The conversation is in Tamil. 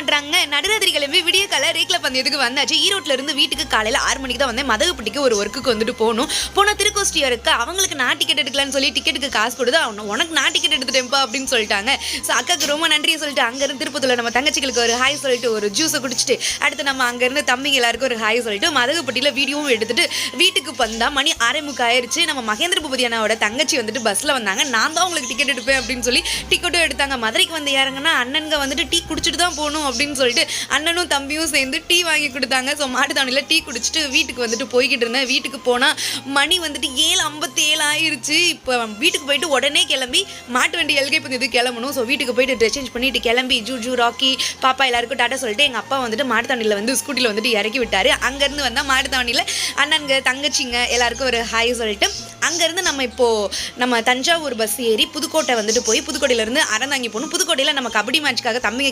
மாட்டாங்க. நடுராத்திரி கிளம்பி விடிய காலை ரேக்லா பந்தயத்துக்கு வந்தாச்சு. ஈரோட்ல இருந்து வீட்டுக்கு காலையில 6 மணிக்கு தான் வந்தேன். மதகுப்பட்டிக்கு ஒரு ஒர்க்குக்கு வந்துட்டு போணும். போனா திருக்கோஷ்டியா இருக்கு. அவங்களுக்கு நான் டிக்கெட் எடுக்கலான்னு சொல்லி டிக்கெட்டுக்கு காசு கொடுத்து உனக்கு நான் டிக்கெட் எடுத்துட்டேன்ப்பா அப்படின்னு சொல்லிட்டாங்க. ஸோ அக்காக்கு ரொம்ப நன்றியை சொல்லிட்டு அங்கேருந்து திருப்பத்தூர்ல நம்ம தங்கச்சிகளுக்கு ஒரு ஹாய் சொல்லிட்டு ஒரு ஜூஸை குடிச்சிட்டு அடுத்து நம்ம அங்கேருந்து தம்பிங்க எல்லாருக்கும் ஒரு ஹாய் சொல்லிட்டு மதகுப்பட்டியில் வீடியோவும் எடுத்துட்டு வீட்டுக்கு வந்தா மணி 6:45 ஆயிடுச்சு. நம்ம மகேந்திர பூபதி அண்ணாவோட தங்கச்சி வந்துட்டு பஸ்ல வந்தாங்க. நான் தான் உங்களுக்கு டிக்கெட் எடுப்பேன் அப்படின்னு சொல்லி டிக்கெட்டும் எடுத்தாங்க. மதுரைக்கு வந்து இறங்குனா அண்ணனுங்க வந்துட்டு டீ குடிச்சிட்டு தான் போகணும் அப்படின்னு சொல்லிட்டு அண்ணனும் தம்பியும் சேர்ந்து டீ வாங்கி கொடுத்தாங்க. ஸோ மாட்டுத்தாவணியில் டீ குடிச்சிட்டு வீட்டுக்கு வந்துட்டு போய்கிட்டு இருந்தேன். வீட்டுக்கு போனால் மணி வந்துட்டு 7:57 ஆயிருச்சு. இப்போ வீட்டுக்கு போயிட்டு உடனே கிளம்பி மாட்டு வண்டி எல்கை பந்தயத்துக்கு கிளம்பணும். ஸோ வீட்டுக்கு போயிட்டு ட்ரெஸ் சேஞ்ச் பண்ணிட்டு கிளம்பி ஜூ ராக்கி பாப்பா எல்லாருக்கும் டாட்டா சொல்லிட்டு எங்கள் அப்பா வந்துட்டு மாட்டுத்தாவணியில் வந்து ஸ்கூட்டியில் வந்துட்டு இறக்கி விட்டார். அங்கேருந்து வந்தால் மாட்டுத்தாவணியில் அண்ணனுங்க தங்கச்சிங்க எல்லாருக்கும் ஒரு ஹாய் சொல்லிட்டு அங்கேருந்து நம்ம தஞ்சாவூர் பஸ் ஏறி புதுக்கோட்டை வந்துட்டு போய் புதுக்கோட்டையிலேருந்து அறந்தாங்கி போகணும். புதுக்கோட்டையில் நம்ம கபடி மேட்ச்க்காக தம்பிங்க